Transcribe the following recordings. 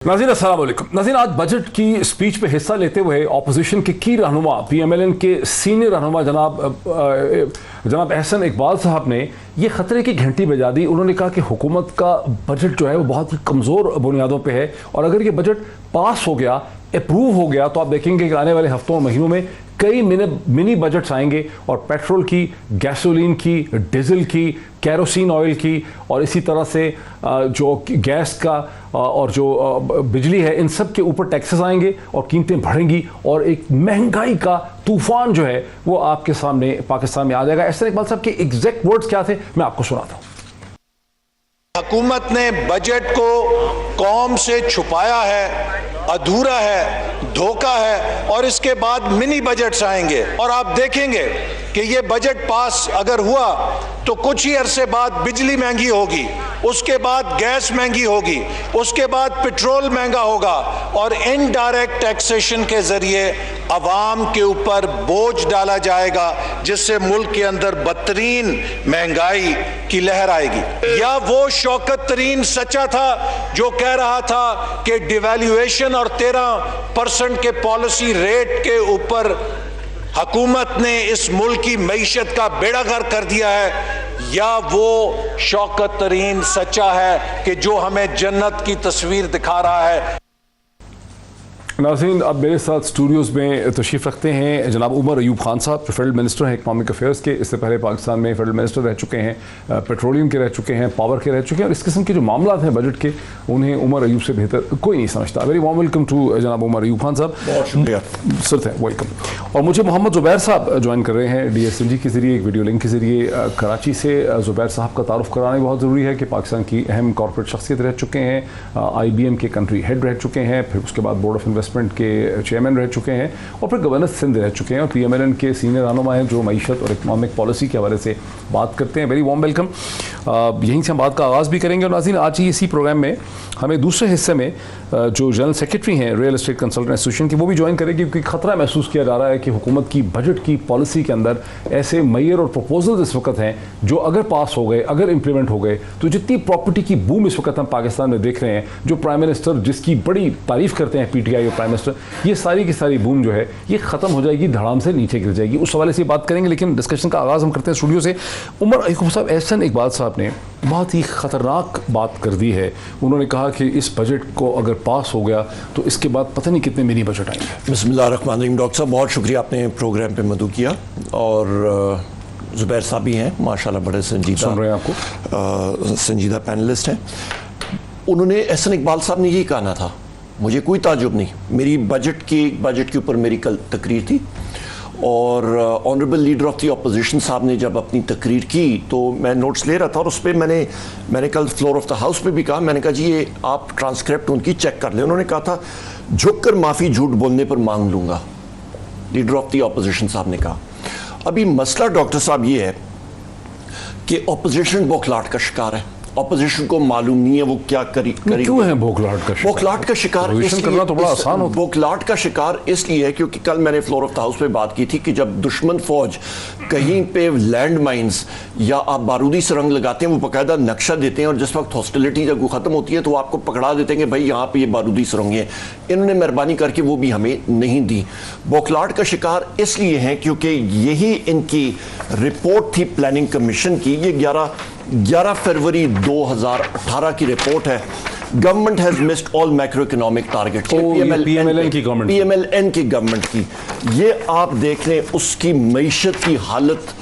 नाज़रीन अस्सलाम वालेकुम। नाज़रीन, आज बजट की स्पीच पे हिस्सा लेते हुए ऑपोजिशन के की रहनुमा PMLN के सीनियर रहनुमा जनाब एहसन इकबाल साहब ने ये ख़तरे की घंटी बजा दी। उन्होंने कहा कि हुकूमत का बजट जो है वो बहुत ही कमज़ोर बुनियादों पे है और अगर ये बजट पास हो गया, अप्रूव हो गया, तो आप देखेंगे कि आने वाले हफ्तों और महीनों में कई मिनी बजट्स आएंगे और पेट्रोल की, गैसोलीन की, डीजल की, कैरोसिन ऑयल की और इसी तरह से जो गैस का और जो बिजली है, इन सब के ऊपर टैक्सेस आएंगे और कीमतें बढ़ेंगी और एक महंगाई का तूफान जो है वो आपके सामने पाकिस्तान में आ जाएगा। एहसन इकबाल साहब के एग्जैक्ट वर्ड्स क्या थे, मैं आपको सुनाता हूँ। हुकूमत ने बजट को कौम से छुपाया है, अधूरा है, धोखा है और इसके बाद मिनी बजट्स आएंगे और आप देखेंगे कि ये बजट पास अगर हुआ तो कुछ ही अरसे बाद बिजली महंगी होगी, उसके बाद गैस महंगी होगी, उसके बाद पेट्रोल महंगा होगा और इनडायरेक्ट टैक्सेशन के जरिए अवाम के ऊपर बोझ डाला जाएगा जिससे मुल्क के अंदर बदतरीन महंगाई की लहर आएगी। या वो शौकत तरीन सच्चा था जो कह रहा था कि डिवैल्यूएशन और 13% के पॉलिसी रेट के ऊपर हुकूमत ने इस मुल्क की मईशत का बेड़ागर्क कर दिया है, या वो शौकत तरीन सच्चा है कि जो हमें जन्नत की तस्वीर दिखा रहा है। नाज़रीन, अब मेरे साथ स्टूडियोज़ में तशरीफ़ रखते हैं जनाब उमर अयूब खान साहब, फेडरल मिनिस्टर हैं इकनॉमिक अफेयर्स के। इससे पहले पाकिस्तान में फेडरल मिनिस्टर रह चुके हैं, पेट्रोलियम के रह चुके हैं, पावर के रह चुके हैं और इस किस्म के जो मामला हैं बजट के, उन्हें उमर अयूब से बेहतर कोई नहीं समझता। वेरी वार्म वेलकम टू जनाब उमर अयूब खान साहब। बहुत शुक्रिया सर, वेलकम। और मुझे मोहम्मद ज़ुबैर साहब ज्वाइन कर रहे हैं DSMG के ज़रिए, एक वीडियो लिंक के ज़रिए कराची से। ज़ुबैर साहब का तारुफ कराना बहुत ज़रूरी है कि पाकिस्तान की अहम कॉर्पोरेट शख्सियत रह चुके हैं, IBM के कंट्री हेड रह चुके हैं, फिर उसके बाद बोर्ड ऑफ इन्वेस्टमेंट के चेयरमैन रह चुके हैं और फिर गवर्नर सिंध रह चुके हैं और PMLN के सीनियर रहनुमा हैं जो मईशत और इकनॉमिक पॉलिसी के हवाले से बात करते हैं। Very warm welcome. यहीं से हम बात का आगाज़ भी करेंगे और नाज़रीन, आज ही इसी प्रोग्राम में हमें दूसरे हिस्से में जो जनरल सेक्रेटरी हैं रियल एस्टेट कंसल्टेंट एसोसिएशन की, वो भी ज्वाइन करेंगे क्योंकि खतरा महसूस किया जा रहा है कि हुकूमत की बजट की पॉलिसी के अंदर ऐसे मैयर और प्रपोजल इस वक्त हैं जो अगर पास हो गए, अगर इम्प्लीमेंट हो गए, तो जितनी प्रॉपर्टी की बूम इस वक्त हम पाकिस्तान में देख रहे हैं, जो प्राइम मिनिस्टर जिसकी बड़ी तारीफ करते हैं PTI और प्राइम मिनिस्टर, ये सारी की सारी बूम जो है ये ख़त्म हो जाएगी, धड़ाम से नीचे गिर जाएगी। उस हवाले से बात करेंगे, लेकिन डिस्कशन का आगाज़ हम करते हैं स्टूडियो से। उमर अयूब साहब, एहसन इकबाल साहब ने बहुत ही ख़तरनाक बात कर दी है। उन्होंने कहा कि इस बजट को अगर पास हो गया तो इसके बाद पता नहीं कितने मिनी बजट आएंगे। बिस्मिल्लाहिर्रहमानिर्रहीम। डॉक्टर साहब, बहुत शुक्रिया, आपने प्रोग्राम पे मदू किया और ज़ुबैर साहब भी हैं माशाल्लाह, बड़े संजीदा, सुन रहे हैं आपको, संजीदा पैनलिस्ट हैं। उन्होंने एहसन इकबाल साहब ने यही कहना था, मुझे कोई ताजुब नहीं। मेरी बजट के ऊपर मेरी कल तकरीर थी और honourable leader of the opposition साहब ने जब अपनी तकरीर की तो मैं नोट्स ले रहा था और उस पर मैंने कल फ्लोर ऑफ द हाउस पे भी कहा, मैंने कहा जी ये आप ट्रांसक्रिप्ट उनकी चेक कर लें। उन्होंने कहा था झुक कर माफ़ी झूठ बोलने पर मांग लूँगा, लीडर ऑफ द अपोजिशन साहब ने कहा। अभी मसला डॉक्टर साहब ये है कि अपोजिशन बौखलाहट का शिकार है। ऑपोजिशन को मालूम नहीं है वो क्या करेगी। क्यों है बौखलाहट का शिकार? बौखलाहट का शिकार करना तो बड़ा आसान होता है। बौखलाहट का शिकार इसलिए है क्योंकि कल मैंने फ्लोर ऑफ द हाउस पे बात की थी कि जब दुश्मन फौज कहीं पे लैंड माइंस या आप बारूदी सुरंग लगाते हैं, वो बाकायदा नक्शा देते हैं और जिस वक्त हॉस्टिलिटी जब खत्म होती है तो आपको पकड़ा देते हैं कि भाई यहाँ पे ये बारूदी सुरंग है। इन्होंने मेहरबानी करके वो भी हमें नहीं दी। बौखलाहट का शिकार इसलिए है क्योंकि यही इनकी रिपोर्ट थी प्लानिंग कमीशन की। ये 11 फरवरी 2018 की रिपोर्ट है। Government has missed all macro economic target, PMLN की गवर्नमेंट, PMLN की गवर्नमेंट की। ये आप देख लें उसकी मईशत की हालत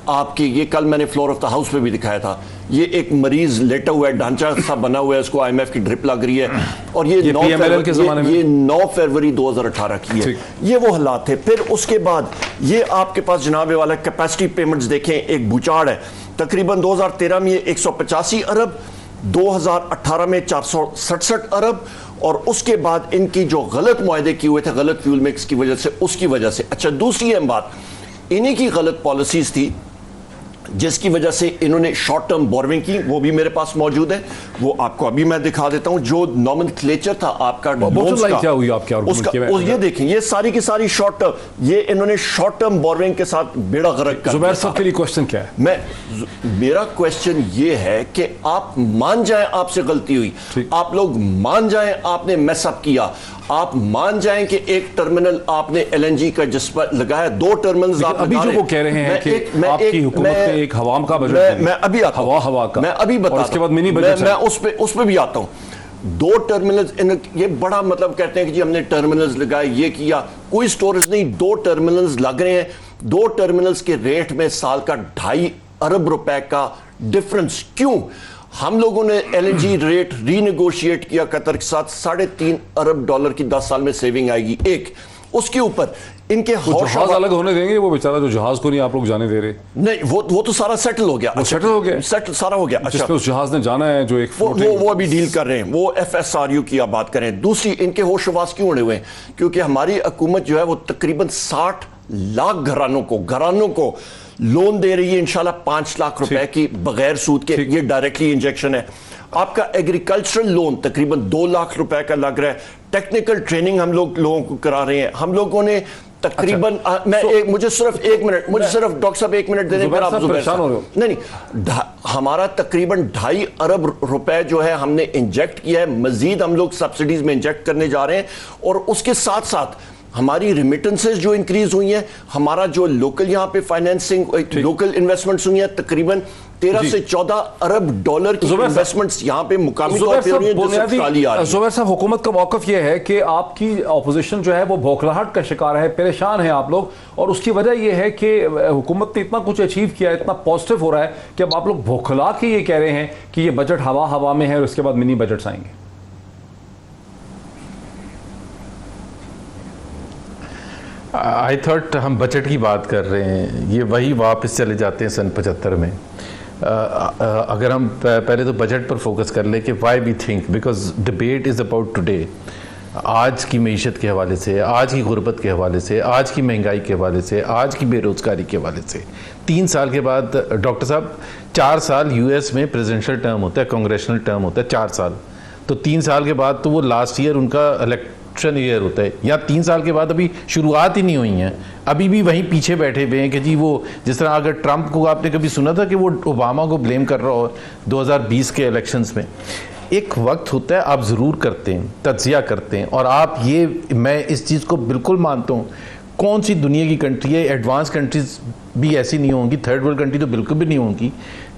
आपकी, ये कल मैंने फ्लोर ऑफ द हाउस पे भी दिखाया था। ये एक मरीज लेटा हुआ है, ढांचा सा बना हुआ है, उसको IMF की ड्रिप लग रही है और ये 9 फरवरी 2018 की है। ये वो हालात थे। फिर उसके बाद ये आपके पास जनाब वाला कैपेसिटी पेमेंट्स देखें, एक बुचाड़ है। तकरीबन 2013 में 185 अरब, 2018 में 467 अरब और उसके बाद इनकी जो गलत मुआहदे किए हुए थे गलत फ्यूल मिक्स की वजह से, उसकी वजह से। अच्छा, दूसरी अहम बात, इन्हीं की गलत पॉलिसीज थी जिसकी वजह से इन्होंने शॉर्ट टर्म बोरविंग की, वो भी मेरे पास मौजूद है, वो आपको अभी मैं दिखा देता हूं। जो नॉमेनक्लेचर था आपका लोन्स का, क्या हुई आपके उसका ये देखें, ये सारी की सारी शॉर्ट टर्म, ये इन्होंने शॉर्ट टर्म बोरविंग के साथ बेड़ा गर्क कर जुबैर साहब के लिए क्वेश्चन क्या है? मेरा क्वेश्चन ये है कि आप मान जाएं आपसे गलती हुई, आप लोग मान जाएं आपने मैसअप किया, आप मान जाएं कि एक टर्मिनल आपने एलएनजी का जिस पर लगाया, 2 टर्मिनल्स आप अभी जो वो कह रहे हैं कि आपकी हुकूमत ने एक हवाम का बजट, मैं अभी आता हूं, हवा का, मैं अभी बता, उसके बाद मिनी बजट, मैं उस पे भी आता हूं। 2 टर्मिनल्स, ये बड़ा मतलब कहते हैं कि जी हमने टर्मिनल्स लगाए, ये किया, कोई स्टोरेज नहीं, 2 टर्मिनल्स लग रहे हैं। 2 टर्मिनल्स के रेट में साल का 2.5 अरब रुपए का डिफरेंस। क्यों? हम लोगों ने एलएनजी रेट रीनेगोशिएट किया कतर के साथ, $3.5 अरब की 10 साल में सेविंग आएगी। एक उसके ऊपर इनके जहाज अलग होने देंगे, वो बेचारा जो जहाज को नहीं आप लोग जाने दे रहे? नहीं, वो तो सारा सेटल हो गया, सेटल हो गया, सेटल सारा हो गया। अच्छा, उस जहाज ने जाना है जो एक वो अभी डील कर रहे हैं, वो FSRU की आप बात करें। दूसरी, इनके होशवास क्यों उड़े हुए हैं? क्योंकि हमारी हुकूमत जो है वो तकरीबन 60 लाख घरानों को लोन दे रही है, इंशाल्लाह 5 लाख रुपए की बगैर सूद के। ये डायरेक्टली इंजेक्शन है। आपका एग्रीकल्चरल लोन तकरीबन 2 लाख रुपए का लग रहा है। टेक्निकल ट्रेनिंग हम लोगों को करा रहे हैं। हम लोगों ने तकरीबन मुझे सिर्फ 1 मिनट, डॉक्टर साहब 1 मिनट दे दें। नहीं, हमारा तकरीबन 2.5 अरब रुपए जो है हमने इंजेक्ट किया है, मजीद हम लोग सब्सिडीज में इंजेक्ट करने जा रहे हैं। और उसके साथ साथ हमारी रिमिटेंसेस जो इंक्रीज हुई हैं, हमारा जो लोकल यहाँ पे फाइनेंसिंग, लोकल इन्वेस्टमेंट्स हुई हैं, तकरीबन 13 से 14 अरब डॉलर की इन्वेस्टमेंट्स यहाँ पे मुकामी तौर पे हुई हैं, जो सब खाली आ रही है। जुबैर साहब, हुकूमत का मौक़िफ़ ये है कि आपकी अपोजिशन जो है वो बौखलाहट का शिकार है, परेशान है आप लोग, और उसकी वजह यह है कि हुकूमत ने इतना कुछ अचीव किया है, इतना पॉजिटिव हो रहा है कि अब आप लोग बौखला के ये कह रहे हैं कि ये बजट हवा में है और उसके बाद मिनी बजट्स आएंगे। आई थॉट हम बजट की बात कर रहे हैं, ये वही वापस चले जाते हैं सन 75 में। अगर हम पहले तो बजट पर फोकस कर ले कि why we think, because debate is about today. आज की मीशत के हवाले से, आज की गुर्बत के हवाले से, आज की महंगाई के हवाले से, आज की बेरोज़गारी के हवाले से। 3 साल के बाद डॉक्टर साहब, 4 साल यूएस में प्रेसिडेंशियल टर्म होता है, कांग्रेशनल टर्म होता है 4 साल, तो 3 साल के बाद तो वो लास्ट ईयर उनका इलेक्शन ईयर होता है, या 3 साल के बाद अभी शुरुआत ही नहीं हुई है, अभी भी वहीं पीछे बैठे हुए हैं कि जी वो, जिस तरह अगर ट्रंप को आपने कभी सुना था कि वो ओबामा को ब्लेम कर रहा हो 2020 के इलेक्शंस में। एक वक्त होता है, आप ज़रूर करते हैं, तज्जिया करते हैं, और आप ये, मैं इस चीज़ को बिल्कुल मानता हूँ, कौन सी दुनिया की कंट्री है, एडवांस कंट्रीज भी ऐसी नहीं होंगी, थर्ड वर्ल्ड कंट्री तो बिल्कुल भी नहीं होंगी,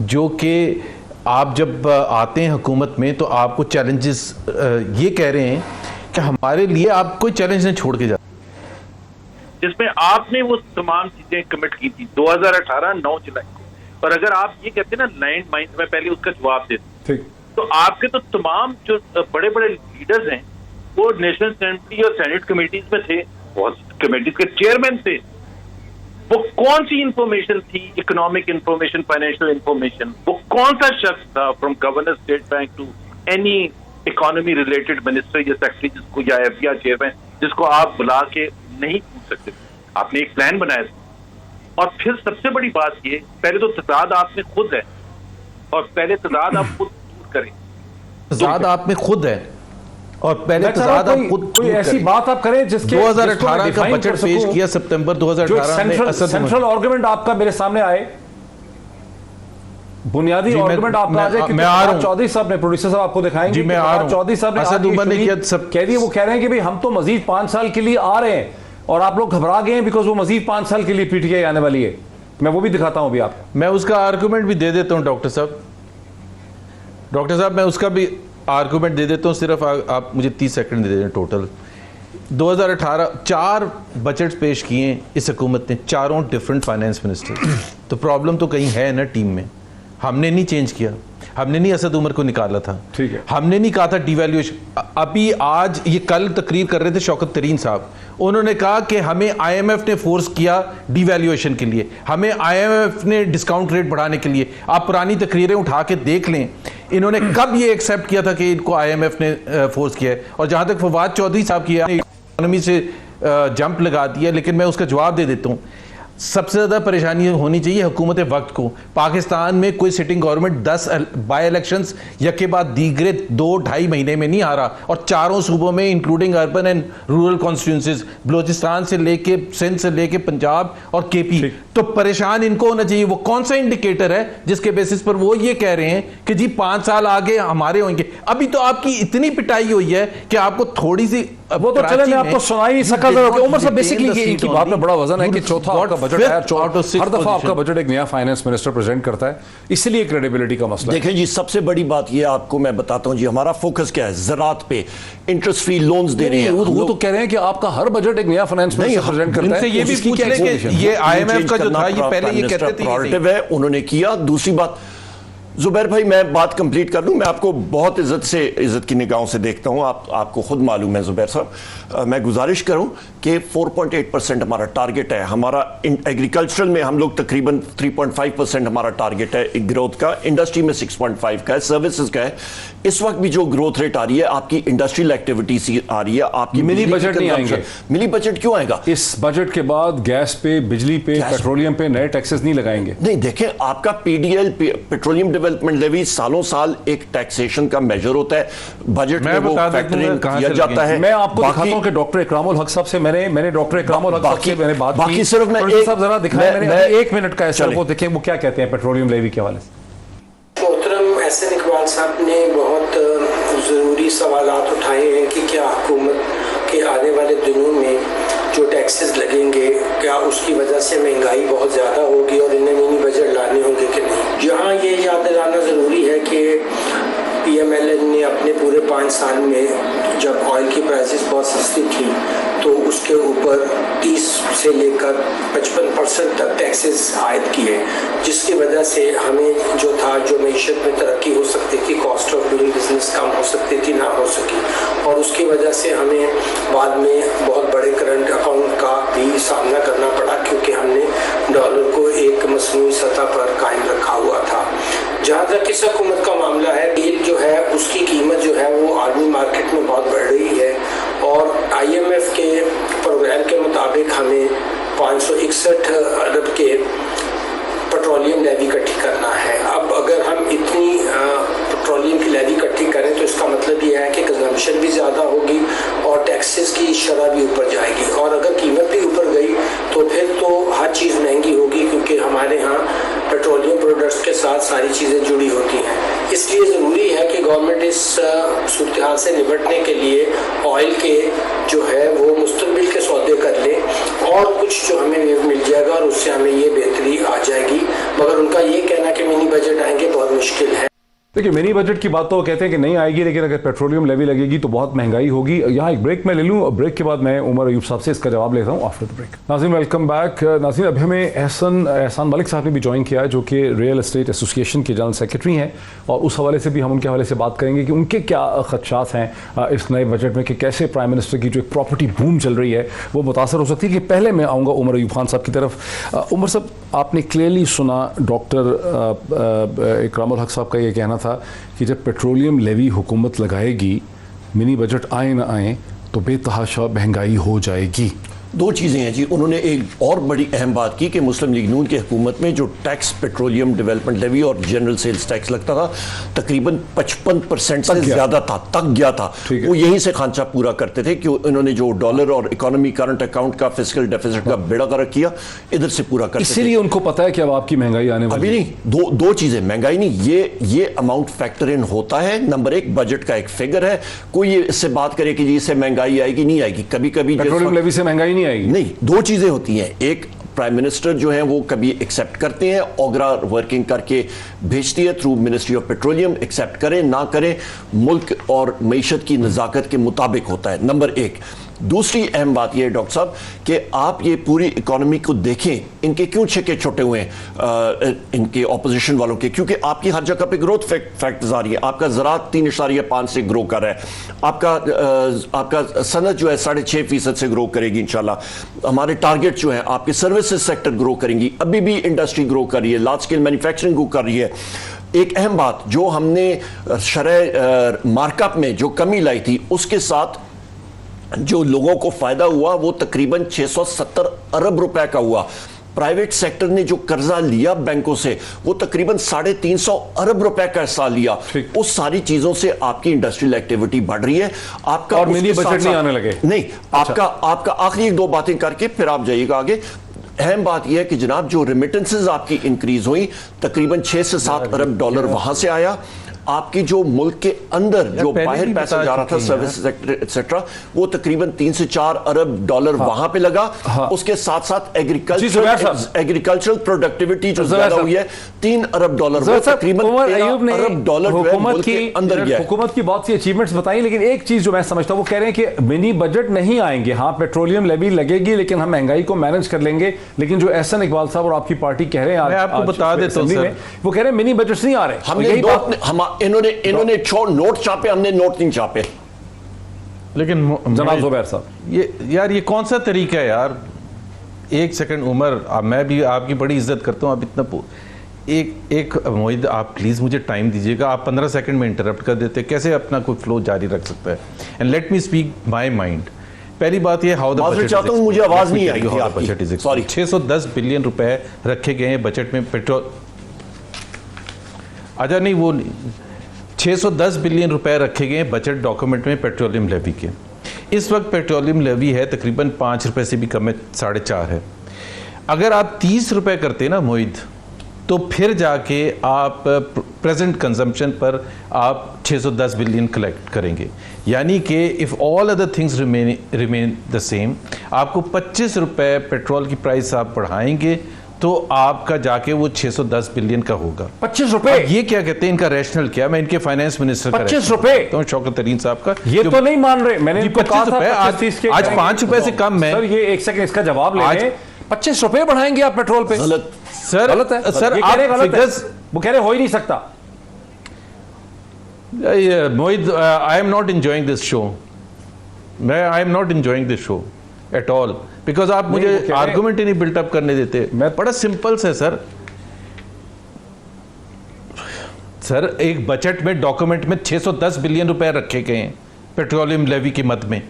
जो कि आप जब आते हैं हुकूमत में तो आपको चैलेंजेस ये कह रहे हैं कि हमारे लिए आप कोई चैलेंज नहीं छोड़ के जाते, जिसमें आपने वो तमाम चीजें कमिट की थी 2018 9 जुलाई को। और अगर आप ये कहते हैं ना लैंड माइंस, में पहले उसका जवाब देता, तो आपके तो तमाम जो बड़े बड़े लीडर्स हैं वो नेशनल असेंबली और सेनेट कमेटीज में थे, बहुत कमेटीज के चेयरमैन थे। वो कौन सी इंफॉर्मेशन थी, इकोनॉमिक इंफॉर्मेशन, फाइनेंशियल इंफॉर्मेशन, वो कौन सा शख्स था from governor state bank to any economy related minister या सेक्रेटरी, जिसको या एफबीआई चेयरमैन, जिसको आप बुला के नहीं पूछ सकते? आपने एक प्लान बनाया था। और फिर सबसे बड़ी बात ये, पहले तो तदाद आप में खुद है, और पहले तदाद आप खुद दूर करें। तदाद आप में खुद है, और पहले तदाद आप खुद कोई ऐसी बात आप करें जिसके 2018 का बजट पेश किया सितंबर 2018 में। सेंट्रल आर्गुमेंट आपका मेरे सामने आए, बुनियादी आर्गुमेंट आपका आ जाए। मैं आ रहा हूं, चौधरी साहब ने, प्रोड्यूसर साहब आपको दिखाएंगे जी, मैं आ रहा हूं। चौधरी साहब ने कह दिए, वो कह रहे हैं कि भाई हम तो मजीद 5 साल के लिए आ रहे हैं, और आप लोग घबरा गए हैं बिकॉज वो मजीद 5 साल के लिए पीटीआई आने वाली है। मैं वो भी दिखाता हूं अभी आप, मैं उसका आर्गुमेंट भी दे देता हूं डॉक्टर साहब, मैं उसका भी आर्गुमेंट दे देता हूं, सिर्फ आप मुझे 30 सेकंड दे दें। टोटल 2018 4 बजट पेश किए इस हुकूमत ने, चारों डिफरेंट फाइनेंस मिनिस्टर। तो प्रॉब्लम तो कहीं है ना टीम में, हमने नहीं चेंज किया, हमने नहीं असद उमर को निकाला था, ठीक है, हमने नहीं कहा था डिवैल्यूएशन। अभी आज ये कल तकरीर कर रहे थे शौकत तरीन साहब, उन्होंने कहा कि हमें आईएमएफ ने फोर्स किया डिवैल्यूएशन के लिए, हमें आईएमएफ ने डिस्काउंट रेट बढ़ाने के लिए। आप पुरानी तकरीरें उठा के देख लें, इन्होंने कब ये एक्सेप्ट किया था कि इनको आईएमएफ ने फोर्स किया है। और जहां तक फवाद चौधरी साहब की इकोनॉमी से जंप लगा दिया, लेकिन मैं उसका जवाब दे देता हूं। सबसे ज़्यादा परेशानी होनी चाहिए हुकूमत वक्त को। पाकिस्तान में कोई सिटिंग गवर्नमेंट 10 बाई इलेक्शंस यके बाद दीगरे 2-2.5 महीने में नहीं आ रहा, और चारों सूबों में including urban and rural constituencies, Balochistan से लेके सिंध से लेके पंजाब और केपी। तो परेशान इनको होना चाहिए। वो कौन सा इंडिकेटर है जिसके बेसिस पर वो ये कह रहे हैं कि जी 5 साल आगे हमारे होंगे? अभी तो आपकी इतनी पिटाई हुई है कि आपको थोड़ी सी वो तो चले, मैं आपको सुना ही सका जरा कि उमर साहब बेसिकली ये इनकी बात में बड़ा वजन है कि चौथा आपका बजट है, हर दफा आपका बजट एक नया फाइनेंस मिनिस्टर प्रेजेंट करता है, इसलिए क्रेडिबिलिटी का मसला है। देखें जी, सबसे बड़ी बात ये आपको मैं बताता हूं जी, हमारा फोकस क्या है? ज़राअत पे इंटरेस्ट फ्री लोन्स दे रहे हैं। वो तो कह रहे हैं कि आपका हर बजट एक नया फाइनेंस मिनिस्टर प्रेजेंट करता है। ये भी पूछ लें कि ये IMF का जो था ये पहले ये कहते थे प्रोएक्टिव है, उन्होंने किया। दूसरी बात, जुबैर भाई मैं बात कंप्लीट कर लूं। मैं आपको बहुत इज्जत की निगाहों से देखता हूं, आपको खुद मालूम है जुबैर साहब। मैं गुजारिश करूं कि 4.8% हमारा टारगेट है। हमारा एग्रीकल्चरल में हम लोग तकरीबन 3.5% हमारा टारगेट है ग्रोथ का, इंडस्ट्री में 6.5 का है, सर्विसेज का है। इस वक्त भी जो ग्रोथ रेट आ रही है आपकी इंडस्ट्रियल एक्टिविटी आ रही है, आपकी मिनी बजट नहीं आएंगे। मिनी बजट क्यों आएगा? इस बजट के बाद गैस पे, बिजली पे, पेट्रोलियम पे नए टैक्सेस नहीं लगाएंगे। नहीं, देखें, आपका PDL पेट्रोलियम डेवलपमेंट लेवी सालों साल एक टैक्सेशन का मेजर होता है, बजट में वो फैक्टरिंग किया जाता है। मैं आपको दिखाता हूं कि डॉक्टर इकरामुल हक साहब से मैंने डॉक्टर इकरामुल हक साहब से मैंने बात की। बाकी सिर्फ मैं साहब जरा दिखाएं, मैंने 1 मिनट का ऐसा, वो देखें वो क्या कहते हैं पेट्रोलियम लेवी के हवाले से। मोहतरम एहसन इकबाल साहब ने बहुत ज़रूरी सवालात उठाए हैं कि क्या हुकूमत के आने वाले दिनों में जो टैक्सेस लगेंगे, क्या उसकी वजह से महंगाई बहुत ज़्यादा होगी और इन्हें मिनी बजट लाने होंगे कि नहीं। जहाँ ये याद दिलाना ज़रूरी है कि PMLN ने अपने पूरे 5 साल में जब ऑयल की प्राइसेस बहुत सस्ती थी तो उसके ऊपर 30 से लेकर 55% तक टैक्सेस आयद किए, जिसकी वजह से हमें जो था, जो मईशत में तरक्की हो सकती थी, कॉस्ट ऑफ डूइंग बिजनेस कम हो सकती थी, ना हो सकी, और उसकी वजह से हमें बाद में बहुत बड़े करंट अकाउंट का भी सामना करना पड़ा, क्योंकि हमने डॉलर को एक मसनूई सतह पर कायम रखा हुआ था। जहाँ तक इस हुकूमत का मामला है, तेल जो है उसकी कीमत जो है वो आलमी मार्केट में बहुत बढ़ रही है, और IMF के प्रोग्राम के मुताबिक हमें 561 अरब के पेट्रोलियम लेवी इकट्ठी करना है। अब अगर हम इतनी पेट्रोलियम की लेवी इकट्ठी करें तो इसका मतलब ये है कि कंजम्पशन भी ज़्यादा होगी और टैक्सेस की शरह भी ऊपर जाएगी, और अगर कीमत भी ऊपर गई तो फिर तो हर चीज़ महंगी होगी, क्योंकि हमारे यहाँ पेट्रोलियम प्रोडक्ट्स के साथ सारी चीज़ें जुड़ी होती हैं। इसलिए ज़रूरी है कि गवर्नमेंट इस सूरत हाल से निपटने के लिए ऑयल के जो है वो मुस्तकबिल के सौदे कर ले, और कुछ जो हमें मिल जाएगा और उससे हमें ये बेहतरी आ जाएगी। मगर उनका ये कहना कि मिनी बजट आएंगे बहुत मुश्किल है। देखिए, मिनी बजट की बात तो वो कहते हैं कि नहीं आएगी, लेकिन अगर पेट्रोलियम लेवी लगेगी तो बहुत महंगाई होगी। यहाँ एक ब्रेक में ले लूँ, ब्रेक के बाद मैं उमर अयूब साहब से इसका जवाब लेता हूँ आफ्टर द ब्रेक। नाज़रीन वेलकम बैक। नाज़रीन, अभी हमें एहसान मलिक साहब ने भी ज्वाइन किया है, जो कि रियल एस्टेट एसोसिएशन के जनरल सेक्रेटरी हैं, और उस हवाले से भी हम उनके हवाले से बात करेंगे कि उनके क्या खदशात हैं इस नए बजट में, कि कैसे प्राइम मिनिस्टर की जो एक प्रॉपर्टी बूम चल रही है वो मुतासर हो सकती है। कि पहले मैं आऊँगा उमर अयूब खान साहब की तरफ। उमर साहब, आपने क्लियरली सुना डॉक्टर इकरामुल हक साहब का ये कहना था कि जब पेट्रोलियम लेवी हुकूमत लगाएगी, मिनी बजट आए ना आए, तो बेतहाशा महंगाई हो जाएगी। दो चीज़ें हैं जी। उन्होंने एक और बड़ी अहम बात की कि मुस्लिम लीग नून की हुकूमत में जो टैक्स पेट्रोलियम डेवलपमेंट लेवी और जनरल सेल्स टैक्स लगता था तकरीबन 55% से ज़्यादा था, तक गया था। वो यहीं से खांचा पूरा करते थे कि उन्होंने जो डॉलर और इकोनॉमी करंट अकाउंट का फिस्कल डेफिसिट का बेड़ा गर्क किया, इधर से पूरा करते थे। इसीलिए उनको पता है कि अब आपकी महंगाई आने वाली। अभी नहीं, दो चीज़ें, महंगाई नहीं, ये अमाउंट फैक्टर इन होता है। नंबर एक, बजट का एक फिगर है। कोई इससे बात करे कि इससे महंगाई आएगी, नहीं आएगी। कभी कभी पेट्रोलियम लेवी से महंगाई नहीं, दो चीजें होती हैं। एक, प्राइम मिनिस्टर जो है वो कभी एक्सेप्ट करते हैं, ओगरा वर्किंग करके भेजती है through ministry of petroleum, accept करें ना करें मुल्क और मईशत की नज़ाकत के मुताबिक होता है, नंबर एक। दूसरी अहम बात यह है डॉक्टर साहब कि आप ये पूरी इकोनॉमी को देखें, इनके क्यों छक्के छोटे हुए हैं इनके ऑपोजिशन वालों के, क्योंकि आपकी हर जगह पे ग्रोथ फैक्टर्स आ रही है। आपका ज़राअत 3.5 से ग्रो कर रहा है, आपका सनत जो है 6.5% से ग्रो करेगी इंशाल्लाह। हमारे टारगेट जो है, आपके सर्विसेज सेक्टर ग्रो करेंगी, अभी भी इंडस्ट्री ग्रो कर रही है, लार्ज स्केल मैन्युफैक्चरिंग ग्रो कर रही है। एक अहम बात जो हमने शरह मार्कअप में जो कमी लाई थी, उसके साथ जो लोगों को फायदा हुआ वो तकरीबन 670 अरब रुपए का हुआ। प्राइवेट सेक्टर ने जो कर्जा लिया बैंकों से वो तकरीबन 350 अरब रुपए का हिस्सा लिया। उस सारी चीजों से आपकी इंडस्ट्रियल एक्टिविटी बढ़ रही है। आपका और मिनी बजट नहीं आने लगे। नहीं, आपका आखिरी एक दो बातें करके फिर आप जाइएगा आगे। अहम बात यह है कि जनाब जो रेमिटेंसेस आपकी इंक्रीज हुई तकरीबन 6 से 7 अरब डॉलर वहां से आया। आपकी जो मुल्क के अंदर जो बाहर पैसा जा रहा था सर्विस सेक्टर एक्सेट्रा वो तकरीबन 3 से 4 अरब डॉलर वहां पे लगा। उसके साथ साथ एग्रीकल्चरल प्रोडक्टिविटी जो ज्यादा हुई है 3 अरब डॉलर, वो तकरीबन 13 अरब डॉलर हुकूमत के अंदर गया। हुकूमत की बहुत सी अचीवमेंट्स बताई, लेकिन एक चीज जो मैं समझता हूं वो कह रहे हैं कि मिनी बजट नहीं आएंगे। हाँ, पेट्रोलियम लेवी लगेगी लेकिन हम महंगाई को मैनेज कर लेंगे। लेकिन जो एहसन इकबाल साहब और आपकी पार्टी कह रहे हैं, मैं आपको बता देता हूं सर, वो कह रहे हैं मिनी बजट नहीं आ रहे। इन्होंने नोट छापे, हमने नोट नहीं छापे। लेकिन जनाब ज़ुबैर साहब, ये कौन सा तरीका है यार? एक सेकंड उमर, मैं भी आपकी बड़ी इज्जत करता हूं, आप इतना एक मोहित आप प्लीज मुझे टाइम दीजिएगा। आप 15 सेकंड में इंटरप्ट कर देते, कैसे अपना कोई फ्लो जारी रख सकता है? And let me speak my mind. पहली बात ये, हाउ द बजट, चाहता हूं मुझे आवाज नहीं आई बजट इज सॉरी 610 बिलियन रुपए रखे गए हैं बजट में पेट्रोल। अच्छा नहीं, वो 610 बिलियन रुपए रखे गए हैं बजट डॉक्यूमेंट में पेट्रोलियम लेवी के। इस वक्त पेट्रोलियम लेवी है तकरीबन 5 रुपए से भी कम है, 4.5 है। अगर आप 30 रुपए करते ना मोहित, तो फिर जाके आप प्रेजेंट कंजम्पशन पर आप 610 बिलियन कलेक्ट करेंगे। यानी कि if all other things remain the same, आपको 25 रुपए पेट्रोल की प्राइस आप बढ़ाएंगे तो आपका जाके वो 610 बिलियन का होगा। 25 रुपए? ये क्या कहते हैं, इनका रैशनल क्या? मैं इनके फाइनेंस मिनिस्टर 25 रुपए तो शौकत तरीन साहब का ये तो नहीं मान रहे। मैंने 25 रुपए आज 5 रुपए से कम है सर। ये एक सेकंड इसका जवाब ले लें। 25 रुपए बढ़ाएंगे आप पेट्रोल पे? गलत सर, गलत है सर। आप फिगर्स वो कह रहे हो ही नहीं सकता। Mohit, I am not enjoying this show. I am not enjoying this show at all because आप मुझे आर्गुमेंट ही नहीं बिल्टअप करने देते। मैं बड़ा सिंपल से सर एक बजट में डॉक्यूमेंट में 610 बिलियन रुपए रखे गए हैं पेट्रोलियम लेवी की मद में।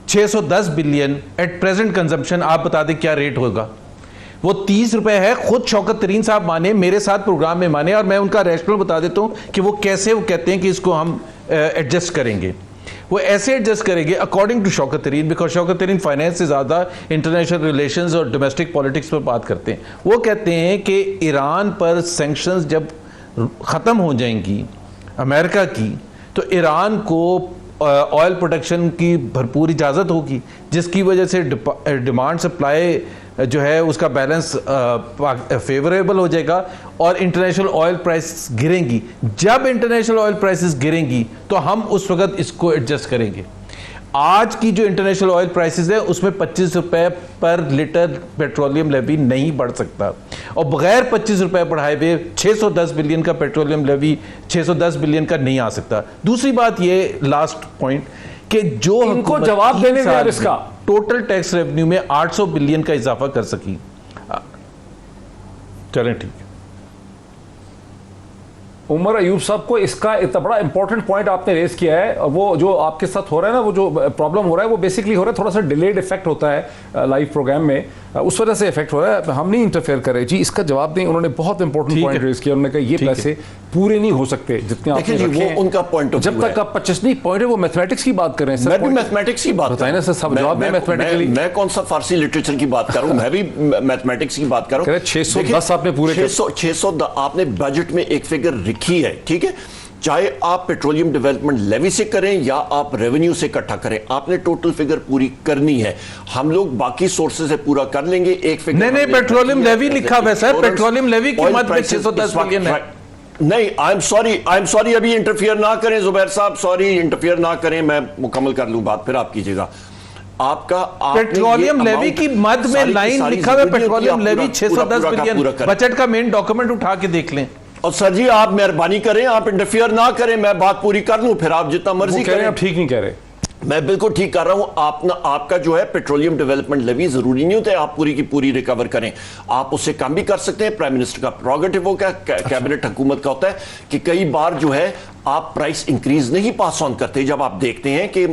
610 बिलियन एट प्रेजेंट कंजम्पशन आप बता दें क्या रेट होगा? वो 30 रुपए है। खुद शौकत तरीन साहब माने, मेरे साथ प्रोग्राम में माने, और मैं उनका रैशनल बता देता हूं कि वो कैसे वो कहते हैं कि इसको हम एडजस्ट करेंगे। वो ऐसे एडजस्ट करेंगे अकॉर्डिंग टू शौकत तरीन, बिकॉज शौकत तरीन फाइनेंस से ज़्यादा इंटरनेशनल रिलेशंस और डोमेस्टिक पॉलिटिक्स पर बात करते हैं। वो कहते हैं कि ईरान पर सैंक्शंस जब ख़त्म हो जाएंगी अमेरिका की, तो ईरान को ऑयल प्रोडक्शन की भरपूर इजाज़त होगी, जिसकी वजह से डिमांड सप्लाई जो है उसका बैलेंस फेवरेबल हो जाएगा और इंटरनेशनल ऑयल प्राइस गिरेंगी। जब इंटरनेशनल ऑयल प्राइसेस गिरेंगी तो हम उस वक्त इसको एडजस्ट करेंगे। आज की जो इंटरनेशनल ऑयल प्राइसेस है उसमें 25 रुपए पर लीटर पेट्रोलियम लेवी नहीं बढ़ सकता, और बगैर 25 रुपए बढ़ाए हुए 610 बिलियन का पेट्रोलियम लेवी 610 बिलियन का नहीं आ सकता। दूसरी बात ये लास्ट पॉइंट कि जो इनको जवाब देने में इसका टोटल टैक्स रेवेन्यू में 800 बिलियन का इजाफा कर सकी। चलें ठीक है। उमर अयूब साहब को इसका इतना बड़ा इंपॉर्टेंट पॉइंट आपने रेज किया है, और वो जो आपके साथ हो रहा है ना, वो जो प्रॉब्लम हो रहा है वो बेसिकली हो रहा है थोड़ा सा डिलेड इफेक्ट होता है लाइव प्रोग्राम में, उस वजह से इफेक्ट हो रहा है। हम नहीं इंटरफेयर कर रहे जी, इसका जवाब दें। उन्होंने बहुत इंपॉर्टेंट पॉइंट रेज किया। उन्होंने कहा ये पैसे पूरे नहीं हो सकते जितने आपने रखे हैं। उनका पॉइंट जब तक आप 25 नहीं पॉइंट है, वो मैथमेटिक्स की बात कर रहे हैं। मैं भी मैथमेटिक्स की बात बताए ना सर, सब जवाब में मैथमेटिकली। मैं कौन सा फारसी लिटरेचर की बात कर रहा हूं, मैं भी मैथमेटिक्स की बात कर रहा हूं। 610 आपने पूरे 600 आपने बजट में एक फिगर लिखी है, ठीक है, चाहे आप पेट्रोलियम डेवलपमेंट लेवी से करें या आप रेवेन्यू से इकट्ठा करें, आपने टोटल फिगर पूरी करनी है। हम लोग बाकी सोर्सेज से पूरा कर लेंगे। एक फिगर नहीं पेट्रोलियम लेवी लिखा हुआ है, पेट्रोलियम लेवी की मद में 610 बिलियन है। नहीं, आई एम सॉरी, अभी इंटरफियर ना करें जुबैर साहब, सॉरी इंटरफियर ना करें, मैं मुकम्मल कर लूं बात, फिर आप कीजिएगा। आपका पेट्रोलियम लेवी की मद में लाइन लिखा हुआ है, पेट्रोलियम लेवी 610 बिलियन। बजट का मेन डॉक्यूमेंट उठा के देख लें। और सर जी आप मेहरबानी करें, आप इंटरफियर ना करें, मैं बात पूरी कर लूं, फिर आप जितना मर्जी करें। आप ठीक नहीं कह रहे। मैं बिल्कुल ठीक कर रहा हूं। आपका जो है पेट्रोलियम डेवलपमेंट लेवी जरूरी नहीं होता है आप पूरी की पूरी रिकवर करें, आप उससे कम भी कर सकते हैं। प्राइम मिनिस्टर का प्रोगेटिव होगा, कैबिनेट हुकूमत का होता है कि कई बार जो है आप प्राइस इंक्रीज नहीं पास ऑन करते। जब आप देखते हैं कि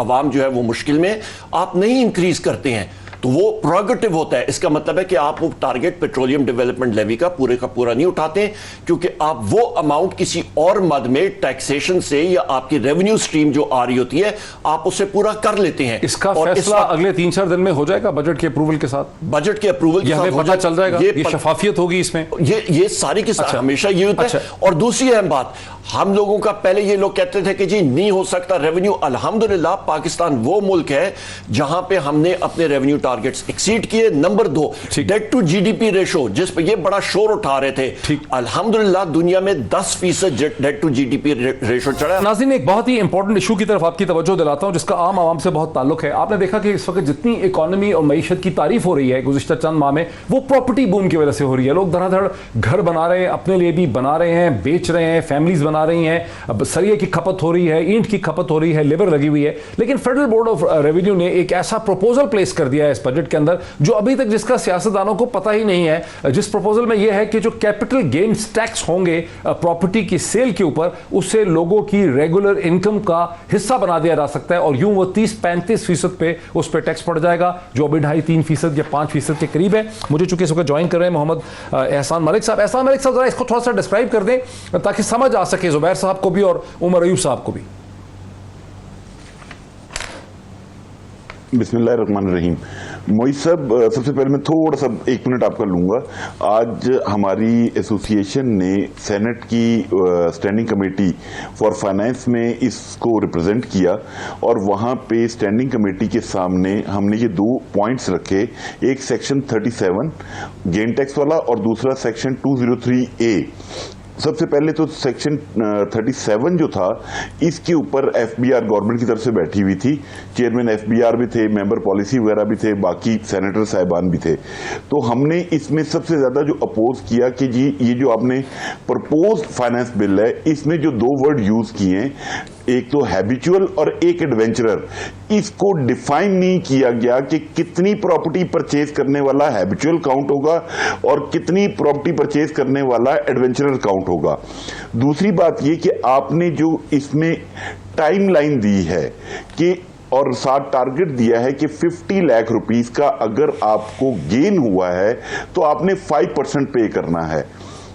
अवाम जो है वो मुश्किल में, आप नहीं इंक्रीज करते हैं, तो वो प्रोगेटिव होता है। इसका मतलब है कि आप वो टारगेट पेट्रोलियम डेवलपमेंट लेवी का पूरा नहीं उठाते, क्योंकि आप वो अमाउंट किसी और मद में टैक्सेशन से या आपकी रेवेन्यू स्ट्रीम जो आ रही होती है आप उसे पूरा कर लेते हैं। इसका फैसला अगले 3-4 दिन में हो जाएगा बजट के अप्रूवल के साथ? बजट के अप्रूवल के साथ पता चल जाएगा, ये शफाफियत होगी इसमें, ये सारी के साथ हमेशा ये होता है। और दूसरी अहम बात, हम लोगों का पहले ये लोग कहते थे कि जी नहीं हो सकता रेवेन्यू। अल्हम्दुलिल्लाह पाकिस्तान वो मुल्क है जहां पे हमने अपने रेवेन्यू टारगेट्स एक्सीड किए। Number 2, debt to GDP ratio, जिस पे ये बड़ा शोर उठा रहे थे, अल्हम्दुलिल्लाह दुनिया में 10% डेट टू जीडीपी रेशो चढ़ा। नाज़रीन, एक बहुत ही इंपॉर्टेंट इशू की तरफ आपकी तवज्जो दिलाता हूं जिसका आम आवाम से बहुत ताल्लुक है। आपने देखा कि इस वक्त जितनी इकोनॉमी और मईशत की तारीफ हो रही है गुज़िश्ता चंद माह में, वो प्रॉपर्टी बूम की वजह से हो रही है। लोग धड़ाधड़ घर बना रहे हैं, अपने लिए भी बना रहे हैं, बेच रहे हैं, फैमिलीज बना रही हैं, अब सरिये की खपत हो रही है, ईंट की खपत हो रही है, लेबर लगी हुई है। लेकिन फेडरल बोर्ड ऑफ रेवेन्यू ने एक ऐसा प्रपोजल प्लेस कर दिया है इस बजट के अंदर जो अभी तक जिसका सियासतदानों को पता ही नहीं है। जिस प्रपोजल में यह है कि जो कैपिटल गेन्स टैक्स होंगे प्रॉपर्टी की सेल के ऊपर, उससे लोगों की रेगुलर इनकम का हिस्सा बना दिया जा सकता है और यूं वो 30-35% पे उस पर टैक्स पड़ जाएगा, जो अभी 2.5-3% या 5% के करीब है। मुझे चूंकि इस वक्त ज्वाइन कर रहे हैं मोहम्मद एहसान मलिक साहब। एहसान मलिक साहब, जरा इसको थोड़ा सा डिस्क्राइब कर दें ताकि समझ आ सके जुबैर साहब को भी और उमर अयूब साहब को भी। बिस्मिल्लाहिर्रहमानिर्रहीम। मोइज साहब, सबसे पहले मैं थोड़ा सा 1 मिनट आपका लूंगा। आज हमारी एसोसिएशन ने सेनेट की स्टैंडिंग कमेटी फॉर फाइनेंस में इसको रिप्रेजेंट किया और वहां पे स्टैंडिंग कमेटी के सामने हमने ये 2 पॉइंट्स रखे, एक सेक्शन 37 गेन टैक्स वाला और दूसरा सेक्शन 203A। सबसे पहले तो सेक्शन 37 जो था, इसके ऊपर एफबीआर गवर्नमेंट की तरफ से बैठी हुई थी, चेयरमैन एफबीआर भी थे, मेंबर पॉलिसी वगैरह भी थे, बाकी सेनेटर साहिबान भी थे। तो हमने इसमें सबसे ज्यादा जो अपोज किया कि जी ये जो आपने प्रपोज फाइनेंस बिल है, इसमें जो 2 वर्ड यूज किए हैं, एक तो हैबिचुअल और एक एडवेंचरर, इसको डिफाइन नहीं किया गया कि कितनी प्रॉपर्टी परचेज करने वाला हैबिचुअल काउंट होगा और कितनी प्रॉपर्टी परचेज करने वाला एडवेंचरर काउंट होगा। दूसरी बात ये कि आपने जो इसमें टाइमलाइन दी है कि और साथ टारगेट दिया है कि 50 लाख रुपीस का अगर आपको गेन हुआ है तो आपने 5% पे करना है।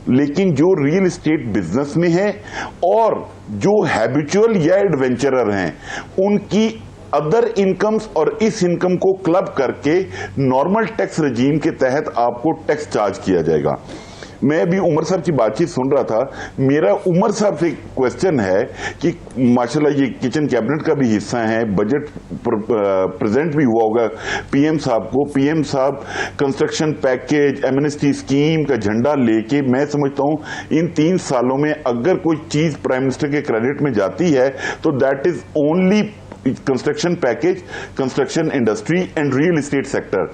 लेकिन जो रियल एस्टेट बिजनेस में है और जो हैबिचुअल या एडवेंचरर हैं, उनकी अदर इनकम्स और इस इनकम को क्लब करके नॉर्मल टैक्स रजीम के तहत आपको टैक्स चार्ज किया जाएगा। मैं अभी उमर साहब की बातचीत सुन रहा था, मेरा उमर साहब से क्वेश्चन है कि माशाल्लाह ये किचन कैबिनेट का भी हिस्सा है, बजट प्रेजेंट भी हुआ होगा पीएम साहब को। पीएम साहब कंस्ट्रक्शन पैकेज, एमनेस्टी स्कीम का झंडा लेके, मैं समझता हूं इन 3 सालों में अगर कोई चीज प्राइम मिनिस्टर के क्रेडिट में जाती है तो that is only construction package, construction industry and real estate sector.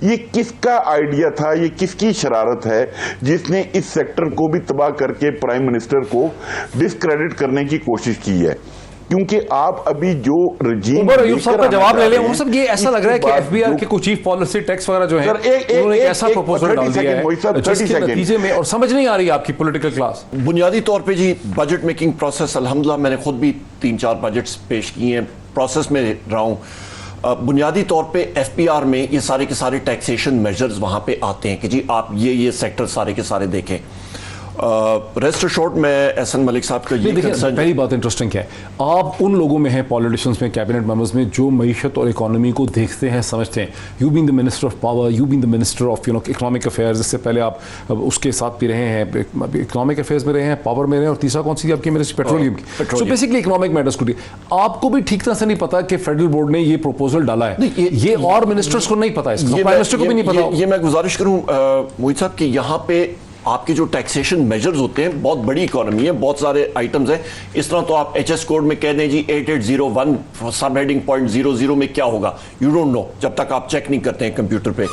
ये किसका आइडिया था, ये किसकी शरारत है जिसने इस सेक्टर को भी तबाह करके प्राइम मिनिस्टर को डिस्क्रेडिट करने की कोशिश की है? क्योंकि आप अभी जो रजीम, उमर अयूब साहब का जवाब ले लें। उमर साहब, ये ऐसा लग रहा है कि एफबीआर के कुछ चीफ पॉलिसी टैक्स वगैरह जो है उन्होंने एक ऐसा प्रपोजल डाल दिया है जिसके नतीजे में, और समझ नहीं आ रही आपकी पॉलिटिकल क्लास। बुनियादी तौर पे जी बजट मेकिंग प्रोसेस, अल्हम्दुलिल्लाह मैंने खुद भी 3-4 बजट्स पेश किए हैं, प्रोसेस में रहा हूं। बुनियादी तौर पे एफपीआर में ये सारे के सारे टैक्सेशन मेजर्स वहां पे आते हैं कि जी आप ये सेक्टर सारे के सारे देखें। रेस्ट अशोर्ड मैं एहसान मलिक साहब का ये कंसर्न, पहली बात इंटरेस्टिंग क्या है, आप उन लोगों में हैं, पॉलिटिशियंस में, कैबिनेट मेंबर्स में, जो मईशत और इकोनॉमी को देखते हैं, समझते हैं। You been the minister of power, you been the minister of economic affairs, इससे पहले आप उसके साथ भी रहे हैं, इकोनॉमिक अफेयर्स में रहे हैं, पावर में रहे हैं, और तीसरा कौन सी आपकी मिनिस्ट्री, पेट्रोलियम की। सो बेसिकली इकोनॉमिक मैटर्स को आपको भी ठीक तरह से नहीं पता कि फेडरल बोर्ड ने ये प्रपोजल डाला है, ये और मिनिस्टर्स को नहीं पता है, प्राइम मिनिस्टर को भी नहीं पता। ये मैं गुजारिश करूं मोहित साहब कि यहाँ पे आपके जो टैक्सेशन मेजर्स होते हैं, बहुत बड़ी इकोनॉमी है, बहुत सारे आइटम्स हैं। इस तरह तो आप एचएस कोड में कह दें जी 8801 सब हेडिंग .00 में क्या होगा, यू डोंट नो जब तक आप चेक नहीं करते हैं कंप्यूटर पे।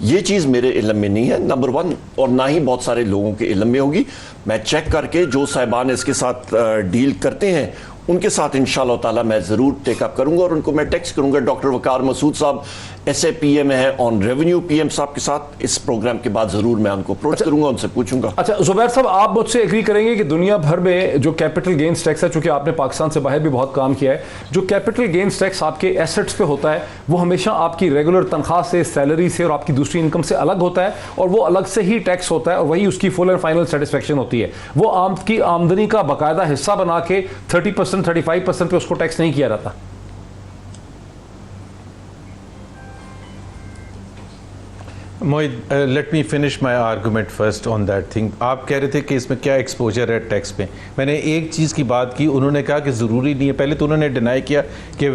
ये चीज़ मेरे इल्म में नहीं है, नंबर 1, और ना ही बहुत सारे लोगों के इल्म में होगी। मैं चेक करके जो साहिबान इसके साथ डील करते हैं उनके साथ इंशाअल्लाह ताला मैं ज़रूर टेकअप करूंगा और उनको मैं टेक्स्ट करूंगा। डॉक्टर वकार मसूद साहब SAPM है ऑन रेवेन्यू PM साहब के साथ। इस प्रोग्राम के बाद जरूर मैं उनको अप्रोच करूंगा, उनसे पूछूंगा। अच्छा जुबैर साहब, आप मुझसे एग्री करेंगे कि दुनिया भर में जो कैपिटल गेन्स टैक्स है, चूंकि आपने पाकिस्तान से बाहर भी बहुत काम किया है, जो कैपिटल गेन्स टैक्स आपके एसेट्स पे होता है वो हमेशा आपकी रेगुलर तनख्वाह से, सैलरी से और आपकी दूसरी इनकम से अलग होता है, और वो अलग से ही टैक्स होता है, और वही उसकी फुल एंड फाइनल सेटिस्फेक्शन होती है। वो आपकी आमदनी का बाकायदा हिस्सा बना के 30%, 35% पे उसको टैक्स नहीं किया जाता। Mohit, let me finish my argument first on that thing. आप कह रहे थे कि इसमें क्या एक्सपोजर है टैक्स पे। मैंने एक चीज़ की बात की, उन्होंने कहा कि ज़रूरी नहीं है। पहले तो उन्होंने डिनाई किया कि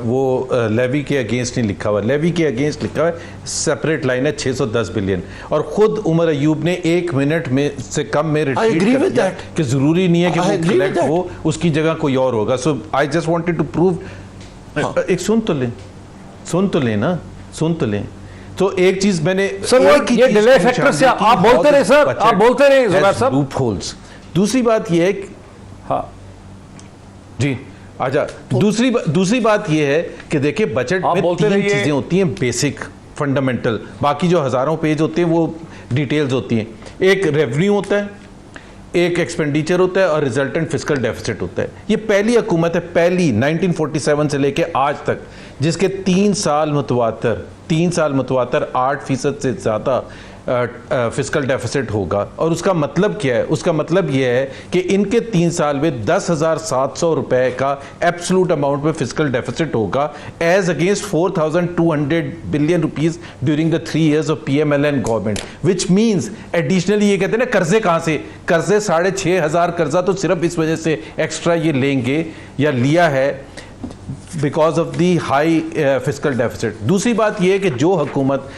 वो लेवी के अगेंस्ट नहीं लिखा हुआ। लेवी के अगेंस्ट लिखा हुआ है, सेपरेट लाइन है 610 बिलियन, और ख़ुद उमर अयूब ने 1 मिनट में से कम में रिट्रीट कर दिया कि ज़रूरी नहीं है कि वो कलेक्ट हो, उसकी जगह कोई और होगा। So I just wanted to prove. एक सुन तो लें ना, सुन तो लें। तो एक चीज मैंने सर, ये डिले फैक्टर से आप बोलते रहे सर, आप बोलते रहे जुबैर साहब। Loop holes. दूसरी बात ये है कि हाँ जी आजा, दूसरी बात ये है कि देखिए बजट में 3 चीजें होती हैं बेसिक फंडामेंटल, बाकी जो हजारों पेज होते हैं वो डिटेल्स होती हैं। एक रेवेन्यू होता है, एक एक्सपेंडिचर होता है, और रिजल्टेंट फिस्कल डेफिसिट होता है। ये पहली हुकूमत है, पहली 1947 से लेके आज तक, जिसके 3 साल मुतवातर 8% से ज़्यादा फिस्कल डेफिसिट होगा। और उसका मतलब क्या है? उसका मतलब यह है कि इनके 3 साल में 10,700 रुपए का एब्सोल्यूट अमाउंट में फिस्कल डेफिसिट होगा, as against 4,200 billion rupees during the 3 years of PMLN government, which means additionally ये कहते हैं ना, कर्जे कहाँ से? कर्जे 6,500 कर्जा तो सिर्फ इस वजह से एक्स्ट्रा ये लेंगे या लिया है because of the high fiscal deficit. दूसरी बात यह है कि जो हुकूमत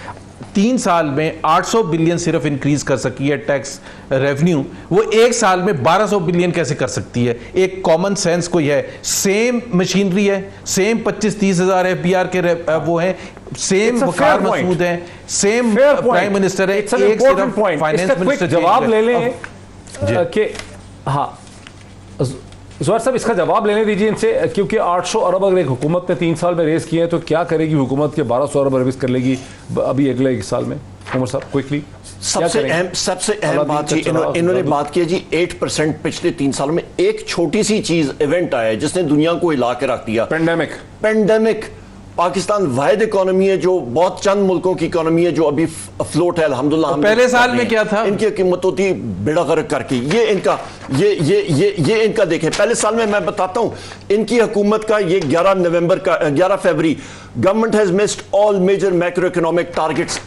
3 साल में 800 बिलियन सिर्फ इंक्रीज कर सकी है टैक्स रेवेन्यू, वो 1 साल में 1200 बिलियन कैसे कर सकती है? एक कॉमन सेंस कोई है? सेम मशीनरी है, सेम 25-30 हजार FBR के वो हैं, सेम वकार मसूद हैं, सेम प्राइम मिनिस्टर है, एक सिर्फ फाइनेंस मिनिस्टर। जवाब ले लें कि हाँ ज़ुबैर साहब, इसका जवाब लेने दीजिए इनसे, क्योंकि 800 अरब अगर एक हुकूमत ने 3 साल में रेस किए हैं तो क्या करेगी हुकूमत के 1200 अरब रेस कर लेगी अभी अगले 1 साल में? उमर साहब क्विकली। सबसे अहम बात जी, इन्होंने बात की जी 8% पिछले 3 सालों में। एक छोटी सी चीज इवेंट आया है जिसने दुनिया को हिला के रख दिया, पेंडेमिक। पाकिस्तान वाहिद इकोनॉमी है जो बहुत चंद मुल्कों की इकोनॉमी है जो अभी अफ्लोट है, अल्हम्दुलिल्लाह। पहले साल में क्या था? इनकी कीमत होती बेड़ा गर्क करके। ये इनका देखें, पहले साल में मैं बताता हूं इनकी हुकूमत का ये 11 फरवरी, government has missed all major macro economic targets.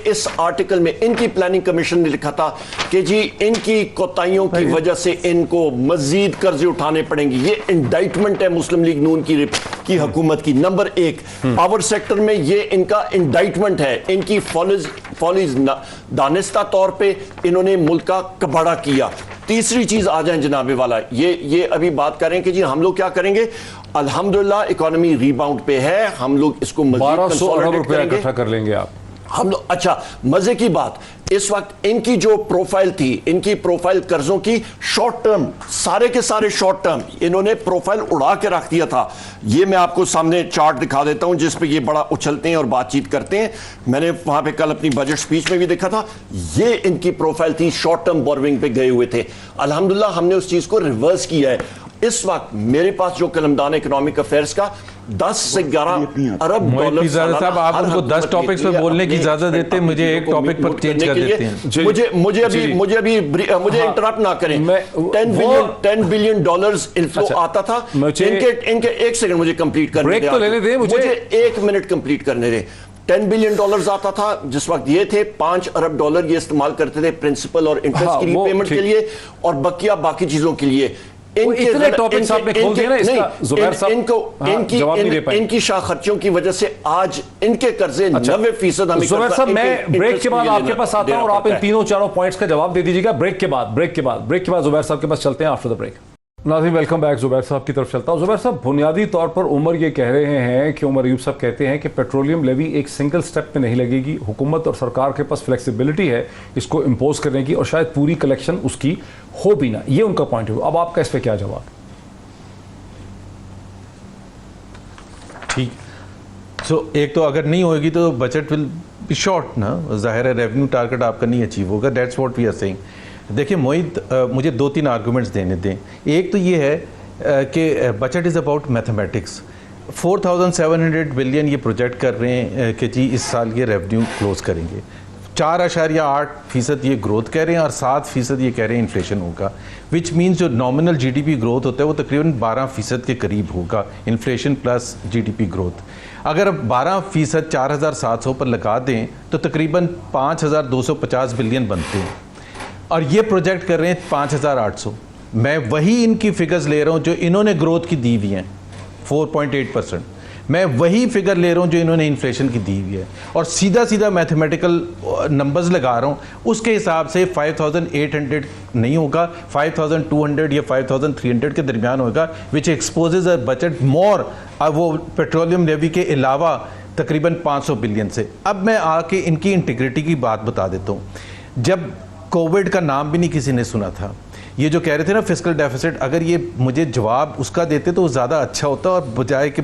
इस आर्टिकल में इनकी प्लानिंग कमीशन ने लिखा था कि जी इनकी कोताहियों की वजह से इनको मजीद कर्जे उठाने पड़ेंगे। ये इंडाइटमेंट है मुस्लिम लीग नून की हुकूमत की। नंबर 1, पावर सेक्टर में ये इनका इंडाइटमेंट है। इनकी फॉलीज दानिस्ता तौर पे इन्होंने मुल्क का कबाड़ा किया। तीसरी चीज आ जाए जनाबे वाला, ये अभी बात करें कि जी हम लोग क्या करेंगे। अल्हम्दुलिल्लाह इकोनॉमी रिबाउंड पे है, हम लोग इसको 1200 अरब रुपया इकट्ठा कर लेंगे आप हम लोग। अच्छा, मजे की बात, इस वक्त इनकी जो प्रोफाइल थी, इनकी प्रोफाइल कर्जों की शॉर्ट टर्म, सारे के सारे शॉर्ट टर्म, इन्होंने प्रोफाइल उड़ा के रख दिया था। ये मैं आपको सामने चार्ट दिखा देता हूं जिस पे ये बड़ा उछलते हैं और बातचीत करते हैं। मैंने वहां पे कल अपनी बजट स्पीच में भी देखा था, ये इनकी प्रोफाइल थी, शॉर्ट टर्म बोरोइंग पे गए हुए थे। अल्हम्दुलिल्लाह हमने उस चीज को रिवर्स किया है। इस वक्त मेरे पास जो कलमदान इकोनॉमिक अफेयर्स का 10 से 11 अरब डॉलर साहब, आप उनको 10 टॉपिक्स पे बोलने की इजाजत देते हैं, मुझे एक टॉपिक पर चेंज कर देते हैं। मुझे इंटरप्ट ना करें। 10 बिलियन डॉलर्स इनफ्लो आता था। इनके 1 सेकंड मुझे कंप्लीट करने दें, मुझे 1 मिनट कंप्लीट करने दें। 10 बिलियन डॉलर्स आता था जिस वक्त ये थे, 5 अरब डॉलर ये इस्तेमाल करते थे प्रिंसिपल और इंटरेस्ट की रीपेमेंट के लिए, और बकिया बाकी चीजों के लिए। इनकी शाह खर्चों की वजह से आज इनके कर्जे 90%। मैं ब्रेक के बाद आपके पास आता हूं और आप इन 3-4 पॉइंट्स का जवाब दे दीजिएगा ब्रेक के बाद जुबैर साहब के पास चलते हैं आफ्टर द ब्रेक। नाज़रीन वेलकम बैक, जुबैर साहब की तरफ चलता हूं। जुबैर साहब, बुनियादी तौर पर उमर ये कह रहे हैं कि उमर अयूब साहब कहते हैं कि पेट्रोलियम लेवी एक सिंगल स्टेप पे नहीं लगेगी, हुकूमत और सरकार के पास फ्लेक्सिबिलिटी है इसको इम्पोज करने की, और शायद पूरी कलेक्शन उसकी हो भी ना। ये उनका पॉइंट है। अब आपका इस पर क्या जवाब? ठीक, एक तो अगर नहीं होगी तो बजट विल बी शॉर्ट ना, ज़ाहिर है रेवेन्यू टारगेट आपका नहीं अचीव होगा, that's what we are saying. देखिए मोहित, मुझे 2-3 आर्गूमेंट्स देने दें। एक तो ये है कि budget is about mathematics. 4700 billion ये प्रोजेक्ट कर रहे हैं कि जी इस साल ये रेवेन्यू क्लोज करेंगे, 4.8% ये ग्रोथ कह रहे हैं और 7% ये कह रहे हैं इन्फ्लेशन होगा, विच मीन्स जो नॉमिनल जीडीपी ग्रोथ होता है वो तकरीबन 12% के करीब होगा, इन्फ्लेशन प्लस जीडीपी ग्रोथ। अगर अब 12% 4,700 पर लगा दें तो तकरीबन 5,250 बिलियन बनते हैं, और ये प्रोजेक्ट कर रहे हैं 5,800। मैं वही इनकी फिगर्स ले रहा हूँ जो इन्होंने ग्रोथ की दी हुई हैं 4.8%, मैं वही फिगर ले रहा हूँ जो इन्होंने इन्फ्लेशन की दी हुई है, और सीधा सीधा मैथमेटिकल नंबर्स लगा रहा हूँ, उसके हिसाब से 5,800 नहीं होगा, 5,200 या 5,300 के दरमियान होगा, विच एक्सपोजेज अ बजट मोर, वो पेट्रोलियम लेवी के अलावा तकरीबन 500 बिलियन से। अब मैं आके इनकी इंटीग्रिटी की बात बता देता हूँ। जब कोविड का नाम भी नहीं किसी ने सुना था, ये जो कह रहे थे ना फिस्कल डेफिसिट, अगर ये मुझे जवाब उसका देते तो ज़्यादा अच्छा होता, और बजाय कि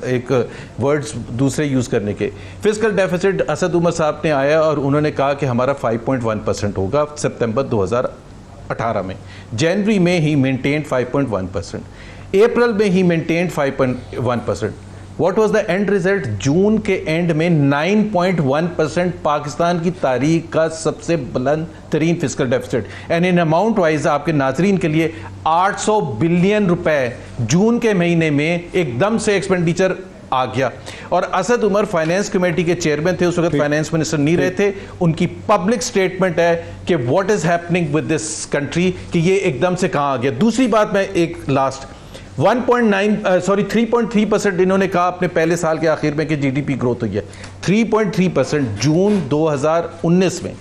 एक वर्ड्स दूसरे यूज़ करने के। फिस्कल डेफिसिट असद उमर साहब ने आया और उन्होंने कहा कि हमारा 5.1% होगा सितंबर 2018 में। जनवरी में ही मेंटेन 5.1%, अप्रैल में ही maintain 5.1%। What was the end result? जून के एंड में 9.1% पाकिस्तान की तारीख का सबसे बुलंद तरीन fiscal deficit, and in amount wise आपके नाजरीन के लिए 800 बिलियन रुपए जून के महीने में एकदम से एक्सपेंडिचर आ गया। और असद उमर फाइनेंस कमेटी के चेयरमैन थे, उस वक्त फाइनेंस मिनिस्टर नहीं रहे थे। उनकी पब्लिक स्टेटमेंट है कि what is happening with this country, कि ये एकदम से कहां आ गया। दूसरी बात, मैं एक लास्ट 3.3% इन्होंने कहा अपने पहले साल के आखिर में कि जीडीपी ग्रोथ हुई है, 3.3% जून 2019 में।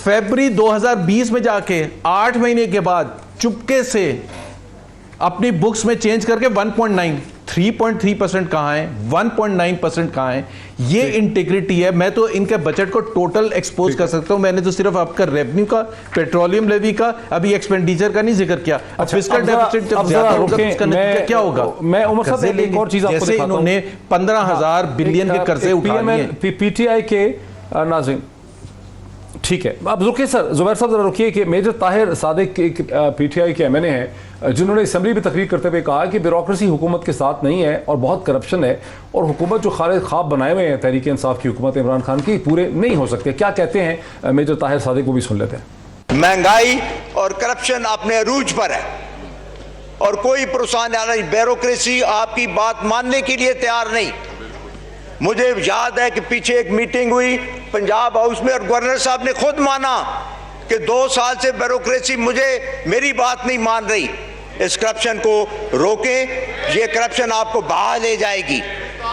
फरवरी 2020 में जाके 8 महीने के बाद चुपके से अपनी बुक्स में चेंज करके 1.9, 3.3% कहाँ है, 1.9% कहाँ है? ये इंटीग्रिटी है। मैं तो इनके बजट को टोटल एक्सपोज कर सकता हूं। मैंने तो सिर्फ आपका रेवेन्यू का, पेट्रोलियम लेवी का, अभी एक्सपेंडिचर का नहीं जिक्र किया। फिस्कल डेफिसिट जब ज्यादा होगा उसका नतीजा क्या होगा? मैं उमर साहब एक और चीज आपको जैसे इन्होंने 15,000 बिलियन के कर्जे उठाए हैं पीटीआई के नाज़रीन। ठीक है, अब रुकिए सर, जुबैर साहब जरा रुकिए कि मेजर ताहिर सादिक पीटीआई के एमएनए हैं, जिन्होंने असेंबली में तकरीर करते हुए कहा कि ब्यूरोक्रेसी हुकूमत के साथ नहीं है और बहुत करप्शन है, और हुकूमत जो खालिद ख्वाब बनाए हुए हैं तहरीक इंसाफ की हुकूमत इमरान खान की, पूरे नहीं हो सकते। क्या कहते हैं मेजर ताहिर सादिक, वो भी सुन लेते हैं। महंगाई और करप्शन अपने अरूज पर है और कोई प्रोत्साहन नहीं, ब्यूरोक्रेसी आपकी बात मानने के लिए तैयार नहीं। मुझे याद है कि पीछे एक मीटिंग हुई पंजाब हाउस में और गवर्नर साहब ने खुद माना कि 2 साल से ब्यूरोक्रेसी मेरी बात नहीं मान रही। इस करप्शन को रोकें, ये करप्शन आपको बहा ले जाएगी।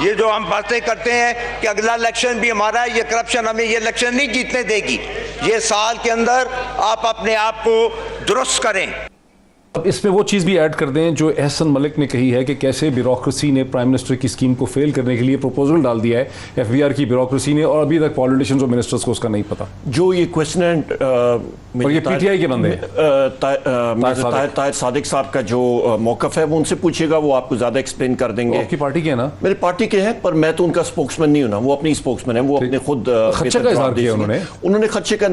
ये जो हम बातें करते हैं कि अगला इलेक्शन भी हमारा है, ये करप्शन हमें ये इलेक्शन नहीं जीतने देगी। ये साल के अंदर आप अपने आप को दुरुस्त करें। अब इसमें वो चीज़ भी ऐड कर दें जो एहसन मलिक ने कही है कि कैसे ब्यूरोक्रेसी ने प्राइम मिनिस्टर की स्कीम को फेल करने के लिए प्रपोजल डाल दिया है एफबीआर की ब्यूरोक्रेसी ने, और अभी तक पॉलिटिशियंस और मिनिस्टर्स को उसका नहीं पता। जो ये क्वेश्चन एंड और ये पीटीआई के बंदे ताहिर सादिक साहब का जो मौकफ है वो उनसे पूछेगा, वो आपको ज्यादा एक्सप्लेन कर देंगे। आपकी पार्टी के है ना? मेरी पार्टी के हैं, पर मैं तो उनका स्पोक्समैन नहीं हूं ना, वो अपनी स्पोक्समैन है, वो अपने खुद खदशे का इजहार किया उन्होंने खदशे का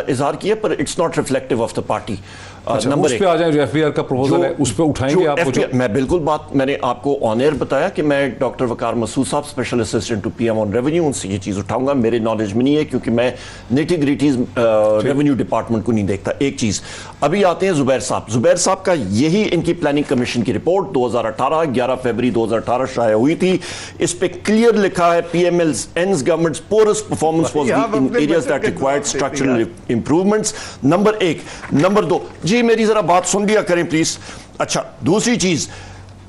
इजहार किया, पर it's not reflective of the party. Number उस पे आ जाए जो एफबीआर का प्रपोजल है, उस पे उठाएंगे आप? मैं बिल्कुल बात, मैंने आपको ऑन एयर बताया कि मैं डॉक्टर वकार मसूद साहब, special assistant to PM on revenue, उनसे ये चीज़ उठाऊंगा। मेरे नॉलेज में नहीं है क्योंकि मैं निटी-ग्रिटीज रेवेन्यू डिपार्टमेंट को नहीं देखता। एक चीज़, अभी आते हैं जुबैर साहब का यही इनकी प्लानिंग कमीशन की रिपोर्ट 2018 11 फरवरी 2018 शाया हुई थी। इस पे क्लियर लिखा है PML's ends government's poorest performance was in areas that required structural improvements। Number 1। Number 2, जी मेरी जरा बात सुन लिया करें प्लीज। अच्छा, दूसरी चीज,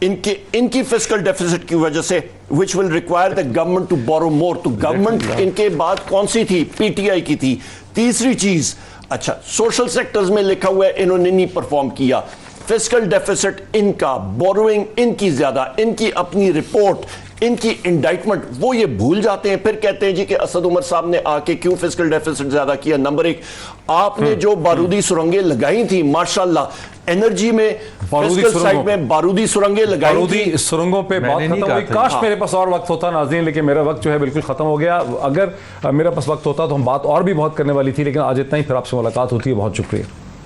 इनकी फिस्कल डेफिसिट की वजह से which will require the government to borrow more, तो गवर्नमेंट इनके बाद कौन सी थी? पीटीआई की थी। तीसरी चीज, अच्छा सोशल सेक्टर्स में लिखा हुआ है इन्होंने नहीं परफॉर्म किया। फिस्कल डेफिसिट इनका, बोरोइंग इनकी ज्यादा, इनकी अपनी रिपोर्ट इनकी इंडाइटमेंट वो ये भूल जाते हैं, फिर कहते हैं जी कि असद उमर साहब ने आके क्यों फिस्कल डेफिसिट ज्यादा किया। नंबर एक, आपने जो बारूदी सुरंगें लगाई थी माशाल्लाह एनर्जी में, फिस्कल साइड में बारूदी सुरंगें लगाई थी। बारूदी सुरंगों पे बात खत्म हुई। काश मेरे पास और वक्त होता नाज़रीन, लेकिन मेरा वक्त जो है बिल्कुल खत्म हो गया। अगर मेरे पास वक्त होता तो हम बात और भी बहुत करने वाली थी, लेकिन आज इतना ही। फिर आपसे मुलाकात होती है। बहुत शुक्रिया।